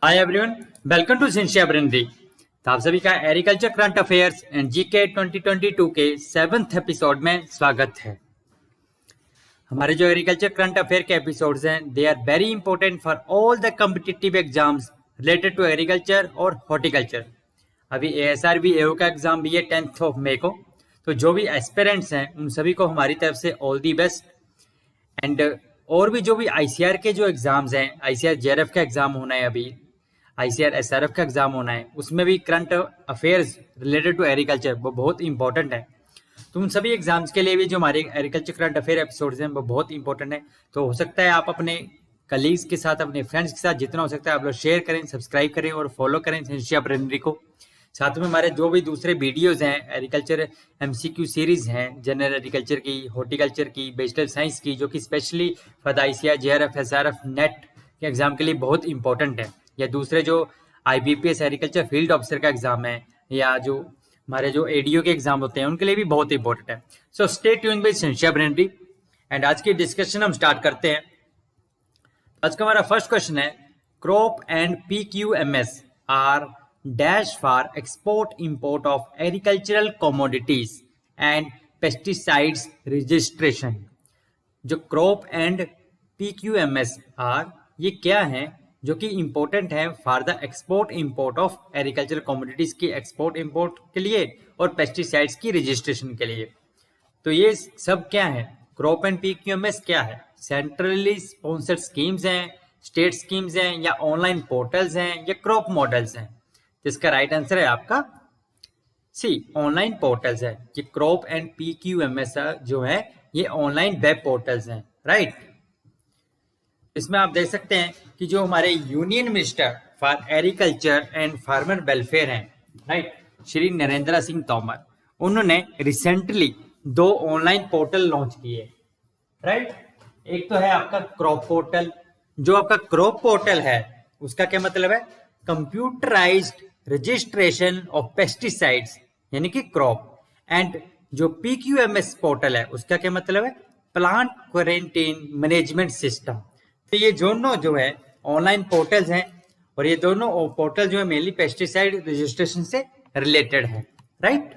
Hi everyone, welcome to Cynthia Brainery. तो आप सभी का agriculture current affairs and GK 2022 के 7th एपिसोड में स्वागत है। हमारे जो एग्रीकल्चर करंट अफेयर के एपिसोड्स हैं, they are very important for all the competitive exams related to agriculture और हॉर्टिकल्चर। अभी ASRB AO का एग्जाम भी है 10th मई को। तो जो भी एस्पिरेंट्स हैं उन सभी को हमारी तरफ से ऑल दी बेस्ट। एंड और भी जो भी ICR के जो एग्जाम्स हैं, ICR JRF का एग्जाम होना है, अभी ICR SRF का एग्जाम होना है, उसमें भी current affairs related to agriculture वो बहुत इंपॉर्टेंट है। तो उन सभी एग्जाम्स के लिए भी जो हमारे एग्रीकल्चर करंट अफेयर एपिसोड्स हैं वो बहुत इंपॉर्टेंट है। तो हो सकता है आप अपने कलीग्स के साथ, अपने फ्रेंड्स के साथ जितना हो सकता है आप लोग शेयर करें, सब्सक्राइब करें और फॉलो करें सिंशिया ब्रेनरी को। साथ में हमारे जो भी दूसरे वीडियोज हैं, एग्रीकल्चर MCQ सीरीज हैं, जनरल एग्रीकल्चर की, हॉर्टिकल्चर की, बैचलर साइंस की, जो कि specially for the ICR JRF SRF net के एग्जाम के लिए बहुत इंपॉर्टेंट है, या दूसरे जो IBPS एग्रीकल्चर फील्ड ऑफिसर का एग्जाम है, या जो हमारे जो ADO के एग्जाम होते हैं उनके लिए भी बहुत इंपॉर्टेंट है। So stay tuned with सिंशिया Brainery. And आज की डिस्कशन हम स्टार्ट करते हैं। आज का हमारा फर्स्ट क्वेश्चन है, crop and PQMS R dash for export import of agricultural commodities and pesticides registration. जो क्रॉप एंड PQMS आर, ये क्या है जो कि इंपॉर्टेंट है for the export import of agricultural commodities की एक्सपोर्ट इंपोर्ट के लिए और पेस्टिसाइड्स की रजिस्ट्रेशन के लिए। तो ये सब क्या है? क्रॉप एंड PQMS क्या है? सेंट्रली स्पॉन्सर्ड स्कीम्स हैं, स्टेट स्कीम्स हैं, या ऑनलाइन पोर्टल्स हैं, या क्रॉप मॉडल्स हैं? तो इसका राइट आंसर है आपका सी, ऑनलाइन पोर्टल्स है। ये क्रॉप एंड PQMS जो है ये ऑनलाइन वेब पोर्टल्स हैं, राइट। इसमें आप देख सकते हैं कि जो हमारे union minister for agriculture and farmer welfare हैं, राइट, श्री नरेंद्र सिंह तोमर, उन्होंने रिसेंटली 2 ऑनलाइन पोर्टल लॉन्च किए, राइट। एक तो है आपका क्रॉप पोर्टल। जो आपका क्रॉप पोर्टल है उसका क्या मतलब है? कंप्यूटराइज्ड रजिस्ट्रेशन ऑफ पेस्टिसाइड्स, यानी कि क्रॉप। एंड जो PQMS पोर्टल है उसका क्या मतलब है? Plant quarantine management system. तो ये दोनों जो है ऑनलाइन पोर्टल्स हैं, और ये दोनों पोर्टल जो है मेनली पेस्टिसाइड रजिस्ट्रेशन से रिलेटेड है, right.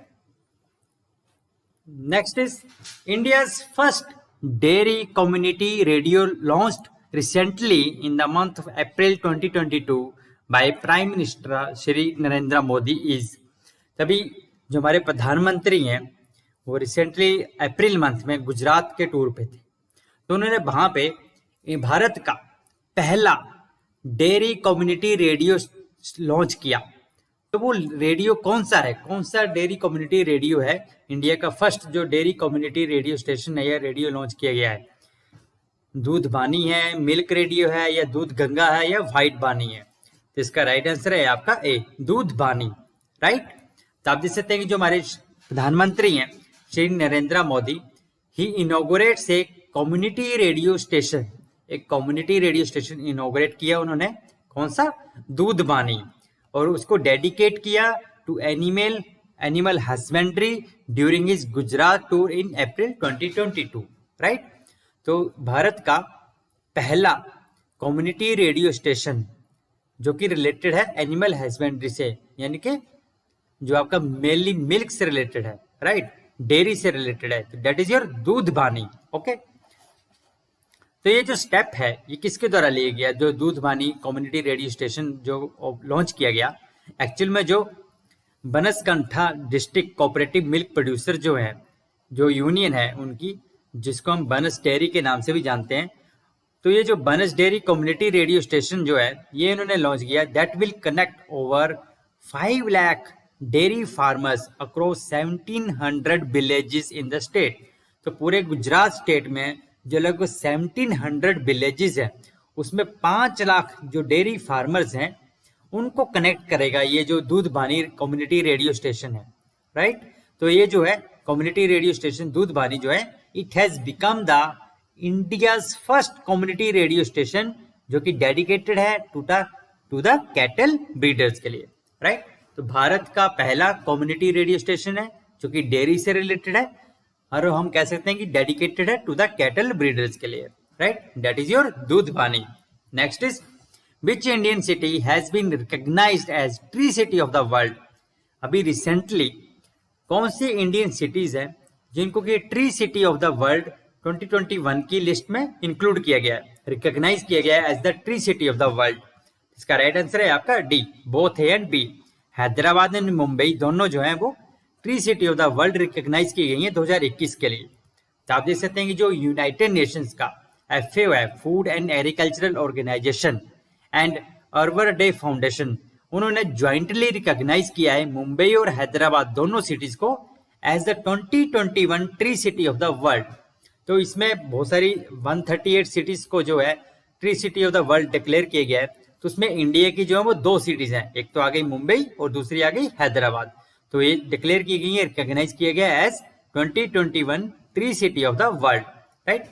Next is India's first dairy community radio launched recently in the month of April 2022 by prime minister Shri Narendra Modi is. तभी जो हमारे प्रधानमंत्री हैं वो रिसेंटली अप्रैल मंथ में गुजरात के टूर पे थे, तो उन्होंने वहां पे भारत का पहला डेयरी कम्युनिटी रेडियो लॉन्च किया। तो वो रेडियो कौन सा है? कौन सा डेयरी कम्युनिटी रेडियो है? इंडिया का फर्स्ट जो डेयरी कम्युनिटी रेडियो स्टेशन है या रेडियो लॉन्च किया गया है, दूध बानी है, मिल्क रेडियो है, या दूध गंगा है, या व्हाइट बानी है? तो इसका राइट आंसर है आपका ए, दूध बानी, राइट। तो आप देख सकते हैं कि जो हमारे प्रधानमंत्री हैं Shri Narendra Modi, he inaugurates a community radio station, एक कम्युनिटी रेडियो स्टेशन इनॉग्रेट किया उन्होंने। कौन सा? दूध बानी। और उसको डेडिकेट किया to animal husbandry during his Gujarat tour in April 2022, right. तो भारत का पहला कम्युनिटी रेडियो स्टेशन जो कि रिलेटेड है एनिमल हस्बेंड्री से, यानी कि जो आपका मेनली मिल्क से रिलेटेड है, राइट, डेयरी से रिलेटेड है। तो दैट इज योर दूध बानी, ओके। तो ये जो स्टेप है ये किसके द्वारा लिया गया? जो दूध बानी कम्युनिटी रेडियो स्टेशन जो लॉन्च किया गया, एक्चुअल में जो Banaskantha district cooperative milk producer जो है, जो यूनियन है उनकी, जिसको हम बनस डेयरी के नाम से भी जानते हैं, तो ये जो बनस डेयरी कम्युनिटी रेडियो स्टेशन जो है ये इन्होंने लॉन्च किया। That will connect over 5 lakh dairy farmers across 1700 villages in the state. तो पूरे गुजरात स्टेट में जो लगभग 1700 विलेजेस हैं उसमें 5 लाख जो डेयरी फार्मर्स हैं उनको कनेक्ट करेगा ये जो दूध बानी कम्युनिटी रेडियो स्टेशन है, राइट। तो ये जो है कम्युनिटी रेडियो स्टेशन दूध बानी जो है, it has become the India's first community radio station जो कि डेडिकेटेड है टू द कैटल ब्रीडर्स के लिए, राइट। तो भारत का पहला कम्युनिटी रेडियो स्टेशन है जो कि डेयरी से रिलेटेड है, और हम कह सकते हैं कि डेडिकेटेड है टू द कैटल ब्रीडर्स के लिए, राइट। दैट इज योर दूध बानी। Next is which Indian city has been recognised as tree city of the world? अभी रिसेंटली कौन सी इंडियन सिटीज हैं जिनको कि tree city of the world 2021 की लिस्ट में इंक्लूड किया गया है, रिकॉग्नाइज किया गया है as the tree city of the world? इसका राइट आंसर है आपका D, both A and B. Hyderabad and Mumbai दोनों जो है वो tree city of the world recognise की गई है 2021 के लिए। तो आप देख सकते हैं कि जो यूनाइटेड नेशंस का FAO है, Food and Agricultural Organization and Arbor Day Foundation, उन्होंने ज्वाइंटली रिकॉग्नाइज किया है मुंबई और हैदराबाद दोनों सिटीज को as the 2021 tree city of the world. तो इसमें बहुत सारी 138 सिटीज को जो है tree city of the world declare किया गया है। तो उसमें इंडिया की जो है वो 2 सिटीज हैं, एक तो आ गई मुंबई और दूसरी आ गई हैदराबाद। तो ये डिक्लेयर की गई है, रिकॉग्नाइज किया गया as 2021 tree city of the world, right.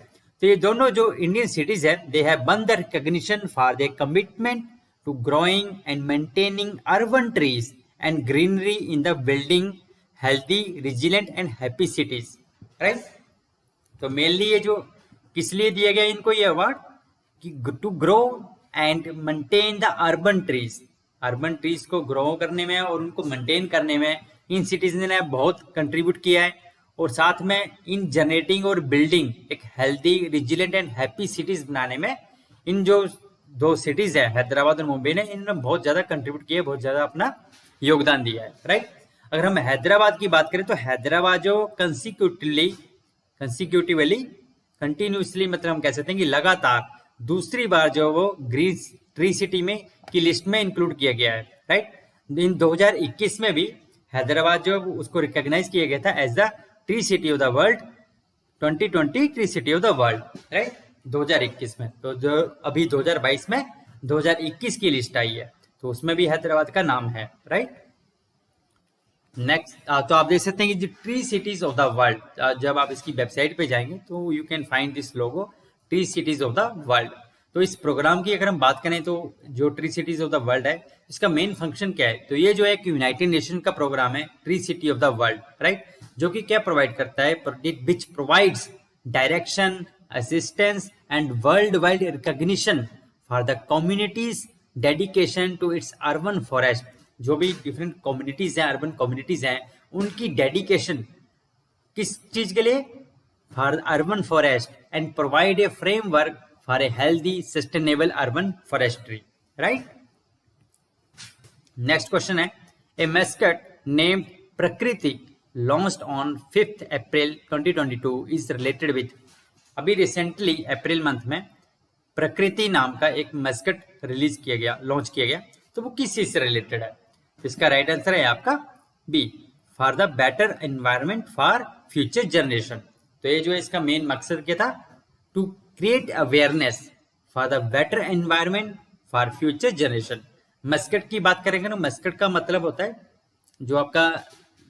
तो ये दोनों जो इंडियन सिटीज है, they have won the recognition for their commitment to growing and maintaining urban trees and greenery in the building healthy, resilient and happy cities, right? तो mainly ये जो किस लिए दिया गया इनको ये अवार्ड कि to grow and maintain the urban trees को ग्रो करने में और उनको मेंटेन करने में इन सिटीज ने बहुत कंट्रीब्यूट किया है, और साथ में इन जनरेटिंग और बिल्डिंग एक healthy, resilient and happy cities बनाने में इन जो 2 सिटीज है हैदराबाद और मुंबई ने, इन्होंने बहुत ज्यादा कंट्रीब्यूट किया, बहुत ज्यादा अपना योगदान दिया है, राइट। अगर हम हैदराबाद की बात करें तो हैदराबाद जो कंटिन्यूसली मतलब हम कह सकते हैं कि लगातार दूसरी बार जो वो ग्रीन ट्री सिटी में की लिस्ट में इंक्लूड किया गया है, राइट। इन 2021 में भी हैदराबाद जो उसको रिकॉग्नाइज किया गया था as the tree city of the world, 2020 tree city of the world, right, 2021 में। तो जो अभी 2022 में 2021 की लिस्ट आई है, तो उसमें भी हैदराबाद का नाम है, राइट। नेक्स्ट, तो आप देख सकते हैं कि tree cities of the world, जब आप इसकी वेबसाइट पे जाएंगे तो you can find this logo, tree cities of the world. तो इस प्रोग्राम की अगर हम बात करें तो जो tree cities of the world है, इसका मेन फंक्शन क्या है? तो ये जो है एक यूनाइटेड नेशन का प्रोग्राम है, tree city of the world, right, जो कि क्या प्रोवाइड करता है? Which provides direction, assistance and worldwide recognition for the communities dedication to its urban forest. जो भी डिफरेंट कम्युनिटीज हैं, अर्बन कम्युनिटीज हैं, उनकी डेडिकेशन किस चीज के लिए? For urban forest and provide a framework for a healthy sustainable urban forestry, right. Next question है, ए मैस्कट नेम्ड प्रकृति launched on 5 April 2022 is related with. अभी रिसेंटली अप्रैल मंथ में प्रकृति नाम का एक मैस्कट रिलीज किया गया, लॉन्च किया गया, तो वो किस चीज से रिलेटेड है? इसका राइट आंसर है आपका B, for the better environment for future generation. तो ये जो है इसका मेन मकसद क्या था? To create awareness for the better environment for future generation. Mascot की बात करेंगे ना, मस्कट का मतलब होता है जो आपका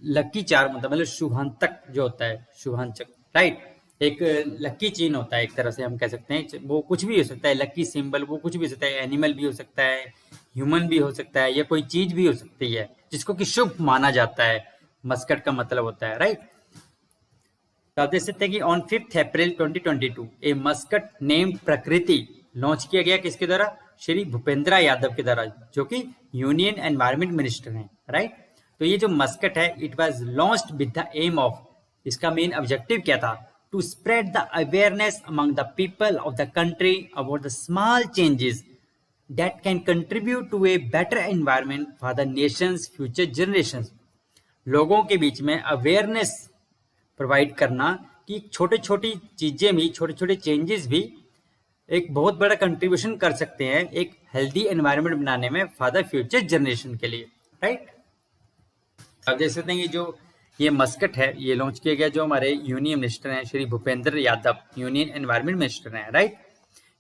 लकी चार्म होता है, मतलब शुभांतक जो होता है, शुभांचक, राइट। एक लकी चीन होता है, एक तरह से हम कह सकते हैं, वो कुछ भी हो सकता है, लकी सिंबल वो कुछ भी हो सकता है, एनिमल भी हो सकता है, ह्यूमन भी हो सकता है, या कोई चीज भी हो सकती है जिसको कि शुभ माना जाता है, मस्कट का मतलब होता है, राइट। तो आप देख सकते हैं कि on 5 April 2022 A Muscat named प्रकृति लॉन्च किया गया, किसके द्वारा? श्री भूपेंद्र यादव के द्वारा, जो कि यूनियन एनवायरमेंट मिनिस्टर हैं, राइट। तो ये जो मस्कट है, it was launched with the aim of, इसका मेन ऑब्जेक्टिव क्या था? To spread the awareness among the people of the country about the small changes that can contribute to a better environment for the nation's future generations। लोगों के बीच में awareness provide करना कि छोटे छोटी चीजें भी, छोटे छोटे चेंजेस भी एक बहुत बड़ा कंट्रीब्यूशन कर सकते हैं एक हेल्दी एनवायरनमेंट बनाने में फॉर द फ्यूचर जनरेशन के लिए, राइट। अब देख सकते हैं कि जो ये मस्कट है, ये लॉन्च किया गया, जो हमारे यूनियन मिनिस्टर हैं Shri Bhupendra Yadav, union environment minister हैं, right.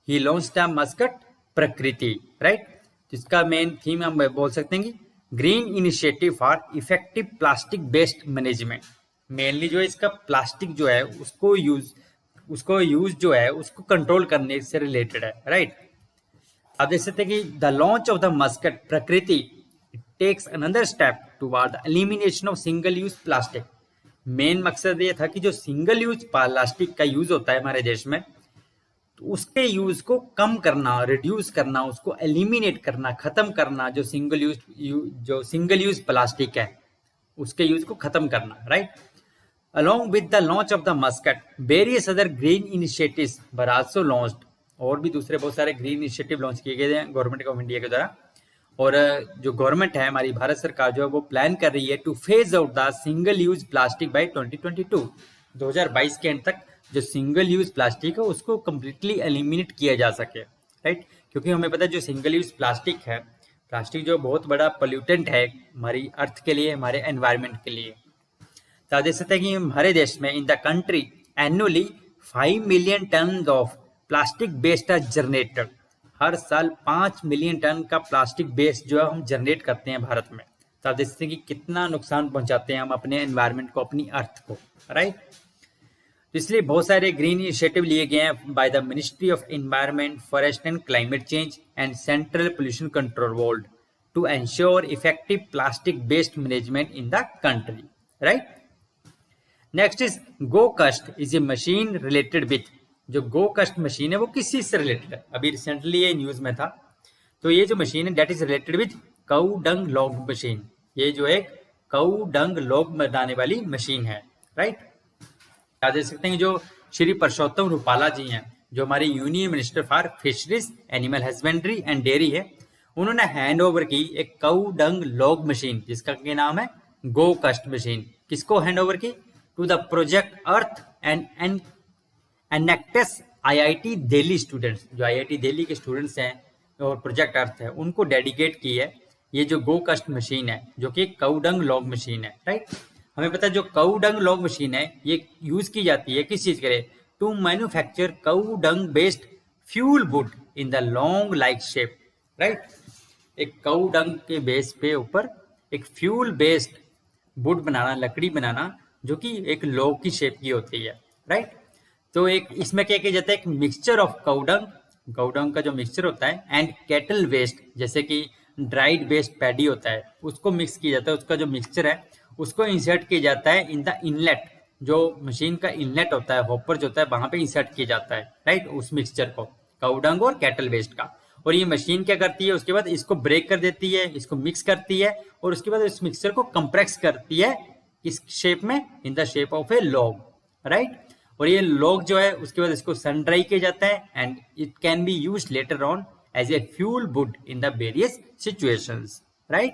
He launch the mascot Prakriti, right. जिसका मेन थीम हम बोल सकते हैं कि green initiative for effective plastic based management. Mainly जो है इसका प्लास्टिक जो है उसको यूज जो है उसको कंट्रोल करने से रिलेटेड है, राइट। आप देख सकते हैं कि the launch of the mascot प्रकृति takes another step toward the elimination of single use plastic। Main मकसद ये था कि जो सिंगल यूज प्लास्टिक का यूज होता है हमारे देश में, तो उसके यूज को कम करना, रिड्यूस करना, उसको एलिमिनेट करना, खत्म करना, जो सिंगल यूज प्लास्टिक है उसके यूज को खत्म करना, right. Along with the launch of the Muscat, various other green initiatives were also launched. और भी दूसरे बहुत सारे ग्रीन इनिशिएटिव लॉन्च किए गए हैं गवर्नमेंट ऑफ इंडिया के द्वारा। और जो गवर्नमेंट है हमारी भारत सरकार जो है वो प्लान कर रही है to phase out the single use plastic by 2022। 2022 के एंड तक जो सिंगल यूज प्लास्टिक है उसको कम्प्लीटली एलिमिनेट किया जा सके, राइट। क्योंकि हमें पता है जो सिंगल यूज प्लास्टिक है, प्लास्टिक जो बहुत बड़ा पोल्यूटेंट है हमारी अर्थ के लिए, हमारे एनवायरमेंट के लिए। तो आप देख सकते हैं कि हमारे देश में in the country annually 5 million ton of plastic waste are generated. हर साल 5 मिलियन टन का प्लास्टिक वेस्ट जो है हम जनरेट करते हैं भारत में। तो आप देख सकते हैं कि कितना नुकसान पहुंचाते हैं हम अपने एनवायरनमेंट को, अपनी अर्थ को, राइट। तो इसलिए बहुत सारे ग्रीन इनिशिएटिव लिए गए हैं by the ministry of environment, forest and climate change and central pollution control board to ensure effective plastic waste management in the country, right. Next is GoCust is a machine related with. जो GoCust machine है वो किस चीज से related है, अभी recently ये news में था। तो ये जो मशीन है that is related with cow dung log machine. ये जो एक काऊ डंग लॉग बनाने वाली मशीन है, राइट। आप देख सकते हैं जो श्री परसोत्तम रूपाला जी हैं, जो हमारे union minister for fisheries, animal husbandry and dairy है, उन्होंने हैंड ओवर की एक काऊ डंग लॉग मशीन जिसका क्या नाम है GoCust मशीन। किसको हैंड ओवर की? To the Project Earth and Enactus IIT Delhi students. जो IIT दिल्ली के स्टूडेंट्स हैं और प्रोजेक्ट अर्थ है उनको डेडिकेट की है ये जो GoCust मशीन है, जो कि काऊ डंग लॉग मशीन है, राइट। हमें पता है जो काऊ डंग लॉग मशीन है ये यूज की जाती है किस चीज के लिए? To manufacture cow dung based fuel wood in the long like shape, right. एक काऊ डंग के बेस पे ऊपर एक फ्यूल बेस्ड वुड बनाना, लकड़ी बनाना, जो कि एक लॉग की शेप की होती है, राइट। तो एक इसमें क्या किया जाता है, एक मिक्सचर ऑफ काउडंग का जो मिक्सचर होता है एंड कैटल वेस्ट, जैसे कि ड्राइड वेस्ट पैडी होता है, उसको मिक्स किया जाता है। उसका जो मिक्सचर है उसको इंसर्ट किया जाता है इन द इनलेट, जो मशीन का इनलेट होता है, हॉपर जो होता है वहां पे इंसर्ट किया जाता है, राइट, उस मिक्सचर को, काउडंग और कैटल वेस्ट का। और ये मशीन क्या करती है, उसके बाद इसको ब्रेक कर देती है, इसको मिक्स करती है और उसके बाद इस मिक्सचर को कंप्रेस करती है इस शेप में, in the shape of A log, right. और ये लॉग जो है उसके बाद इसको सन ड्राई किया जाता है and it can be used later on as a fuel wood in the various situations, right.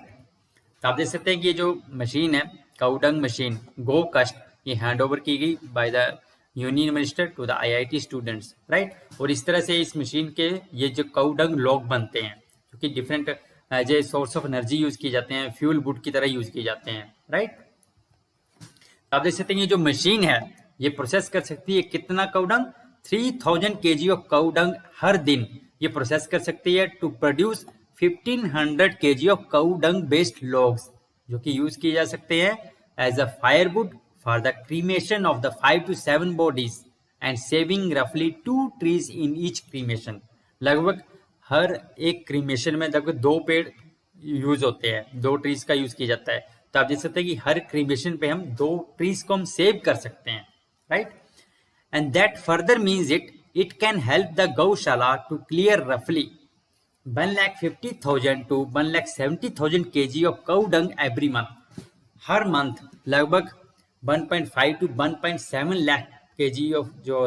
तो आप देख सकते हैं कि ये जो मशीन है काऊ डंग मशीन GoCust, ये हैंड ओवर की गई by the union minister to the IIT students, right. और इस तरह से इस मशीन के ये जो काऊ डंग लॉग बनते हैं जो कि different as a source of energy use किए जाते हैं, फ्यूल वुड की तरह यूज किए जाते हैं, राइट। आप देख सकते हैं ये जो मशीन है ये प्रोसेस कर सकती है कितना काऊ डंग? 3000 kg ऑफ काऊ डंग हर दिन ये प्रोसेस कर सकती है to produce 1500 kg of cow dung based logs, जो कि यूज किए जा सकते हैं as a firewood for the cremation of the 5 to 7 bodies and saving रफली 2 trees इन ईच क्रीमेशन। लगभग हर एक क्रीमेशन में लगभग 2 पेड़ यूज होते हैं, 2 ट्रीज का यूज किया जाता है। तो आप देख सकते हैं कि हर क्रीमेशन पे हम 2 ट्रीज को हम सेव कर सकते हैं, राइट। And that further means it can help the gaushala to clear रफली 1,50,000 to 1,70,000 kg of cow dung every month. हर मंथ लगभग 1.5 to 1.7 लाख kg ऑफ जो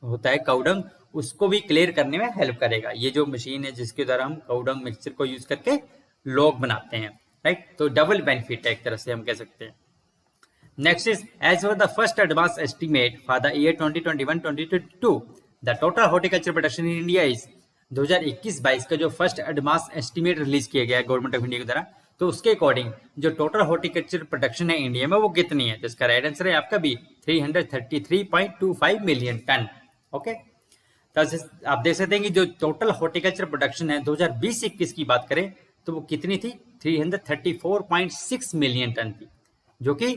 होता है काऊ डंग, उसको भी क्लियर करने में हेल्प करेगा ये जो मशीन है जिसके द्वारा हम काऊ डंग मिक्सचर को यूज करके लॉग बनाते हैं, राइट। तो डबल बेनिफिट है एक तरह से हम कह सकते हैं। Next is as for the first advance estimate for the year 2021-2022 the total horticulture production in India is 2021-22 का जो फर्स्ट एडवांस एस्टिमेट रिलीज किया गया है गवर्नमेंट ऑफ इंडिया के द्वारा, तो उसके अकॉर्डिंग जो टोटल हॉर्टिकल्चर प्रोडक्शन है इंडिया में वो कितनी है? तो इसका राइट आंसर है आपका भी 333.25 मिलियन टन, ओके। तो आप देख सकते हैं कि जो टोटल हॉर्टिकल्चर प्रोडक्शन है 2020-21 की बात करें तो वो कितनी थी? 334.6 मिलियन टन थी, जो कि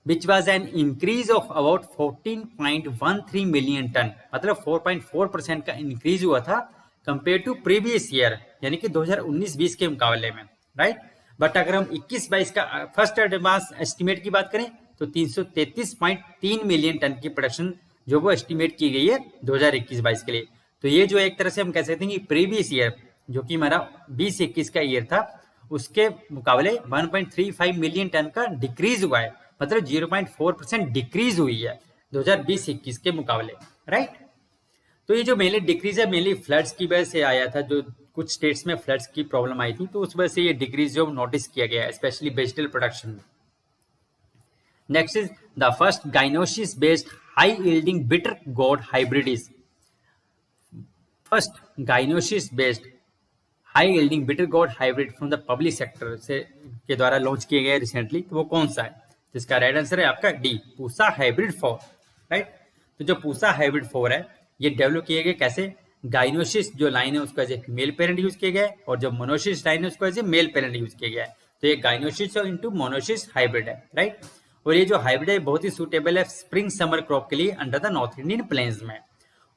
which was an increase of about 14.13 million ton, मतलब 4.4% का इंक्रीज हुआ था कंपेयर टू प्रीवियस ईयर, यानी कि 2019-20 के मुकाबले में, राइट। बट अगर हम 21-22 का फर्स्ट एडवांस एस्टिमेट की बात करें तो 333.3 मिलियन टन की प्रोडक्शन जो वो एस्टिमेट की गई है 2021-22 के लिए, तो ये जो एक तरह से हम कह सकते हैं कि प्रीवियस ईयर जो कि हमारा 2021 का ईयर था उसके मुकाबले 1.35 मिलियन टन का डिक्रीज हुआ है, मतलब 0.4% डिक्रीज हुई है 2020-21 के मुकाबले, राइट। तो ये जो मेनली डिक्रीज है मेनली फ्लड्स की वजह से आया था, जो कुछ स्टेट्स में फ्लड्स की प्रॉब्लम आई थी, तो उस वजह से ये डिक्रीज जो नोटिस किया गया है स्पेशली वेजिटेबल प्रोडक्शन में। Next is the first gynoecious based high yielding bitter gourd hybrid is, first gynoecious based high yielding bitter gourd hybrid from the public sector से के द्वारा लॉन्च किए गए रिसेंटली, तो वो कौन सा है? जिसका राइट आंसर है आपका डी, पूसा हाइब्रिड 4, राइट। तो जो पूसा हाइब्रिड 4 है ये डेवलप किए गए कैसे? गाइनोसिस जो लाइन है उसको as a female parent use किया गया है और जो मोनोसिस लाइन है उसको as a male parent use किया गया है। तो ये गाइनोसिस और इंटू मोनोसिस हाइब्रिड है, राइट। और ये जो हाइब्रिड है बहुत ही सुटेबल है स्प्रिंग समर क्रॉप के लिए under the north Indian plains में।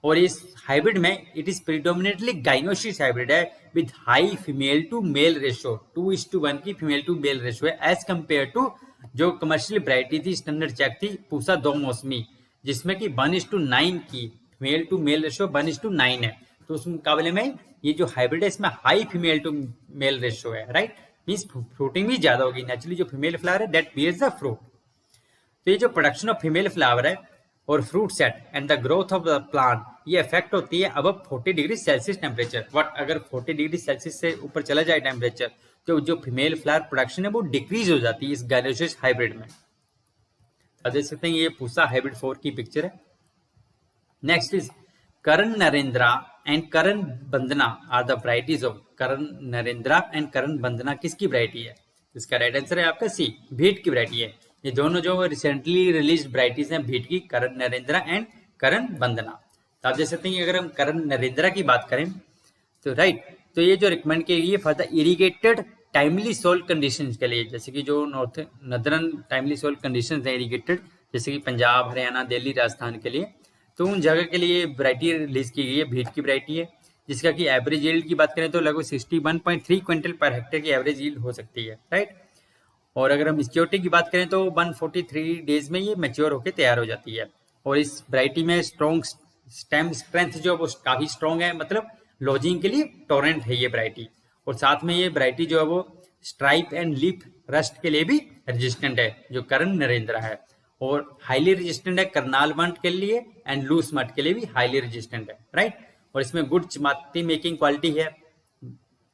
और इस हाइब्रिड में it is predominantly gynoecious hybrid है with high female to male ratio, 2:1 की फीमेल टू मेल रेशियो है एज कंपेयर टू जो कमर्शियल वैरायटी थी स्टैंडर्ड चेक थी पूसा 2 मौसमी, जिसमें कि 1:9 की फीमेल टू मेल रेशियो 1:9 है। तो उस मुकाबले में ये जो हाइब्रिड है इसमें high female to male ratio है, राइट। मींस फ्रूटिंग भी ज्यादा होगी, नेचुरली जो फीमेल फ्लावर है दैट बियर्स द फ्रूट। तो ये जो प्रोडक्शन ऑफ फीमेल फ्लावर है और fruit set and the growth of the plant ये इफेक्ट होती है अब 40 डिग्री सेल्सियस टेम्परेचर। बट अगर 40 डिग्री सेल्सियस से ऊपर चला जाए टेम्परेचर तो जो फीमेल फ्लावर प्रोडक्शन है वो डिक्रीज हो जाती है इस गाइनोसिस हाइब्रिड में। आप देख सकते हैं ये पूसा हाइब्रिड 4 की पिक्चर है। Next is Karan Narendra and Karan Vandana are the varieties of, Karan Narendra and Karan Vandana किसकी वैरायटी है? इसका राइट आंसर है आपका सी, भीट की वैरायटी है। ये दोनों जो रिसेंटली रिलीज वैरायटीज हैं भीट की, करण नरेंद्रा एंड करण बंदना। तो आप देख सकते हैं अगर हम करण नरेंद्रा की बात करें तो राइट, तो ये जो रिकमेंड की गई है for the irrigated timely sown conditions के लिए, जैसे कि जो नॉर्दर्न टाइमली सोल कंडीशंस है इरिगेटेड, जैसे कि पंजाब, हरियाणा, दिल्ली, राजस्थान के लिए, तो उन जगह के लिए वैरायटी रिलीज की गई है, भीट की वैरायटी है, जिसका कि एवरेज यील्ड की बात करें तो लगभग 61.3 क्विंटल पर हेक्टेयर की एवरेज यील्ड हो सकती है, राइट। और अगर हम मैच्योरिटी की बात करें तो 143 डेज में ये मैच्योर होकर तैयार हो जाती है। और इस वैरायटी में स्ट्रॉन्ग स्टेम स्ट्रेंथ जो है वो काफी स्ट्रॉन्ग है, मतलब लॉजिंग के लिए टोरेंट है ये वैरायटी। और साथ में ये वैरायटी जो है वो स्ट्राइप एंड लीफ रस्ट के लिए भी रेजिस्टेंट है जो करण नरेंद्र है, और हाईली रेजिस्टेंट है करनाल मट के लिए एंड लूस मट के लिए भी हाईली रेजिस्टेंट है, राइट। और इसमें गुड चपाती मेकिंग क्वालिटी है,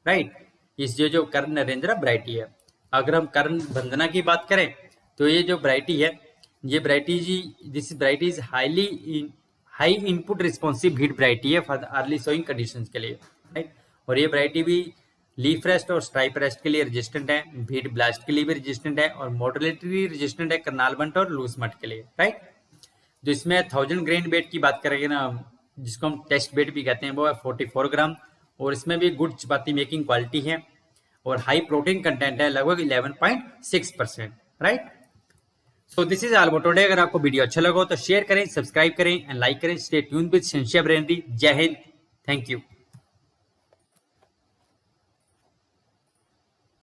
राइट। इस जो करण नरेंद्र वैरायटी है। अगर हम करण बंदना की बात करें तो ये जो वैरायटी है ये variety this variety is high input responsive heat variety है for the early sowing conditions के लिए, राइट। और ये वैरायटी भी लीफ रेस्ट और स्ट्राइप रेस्ट के लिए रेजिस्टेंट है, भीट ब्लास्ट के लिए भी रेजिस्टेंट है, और मॉडरेटली रेजिस्टेंट है करनाल मट और लूज मट के लिए, राइट। जो इसमें 1000 ग्रेन वेट की बात करेंगे ना, जिसको हम टेस्ट वेट भी कहते हैं, वो है 44 ग्राम, और इसमें भी गुड चपाती मेकिंग क्वालिटी है और हाई प्रोटीन कंटेंट है लगभग 11.6%, right. So this is all about today. अगर आपको वीडियो अच्छा लगा तो शेयर करें, सब्सक्राइब करें एंड लाइक करें। स्टे ट्यून्ड विद सिंशिया ब्रेनरी। जय हिंद, थैंक यू।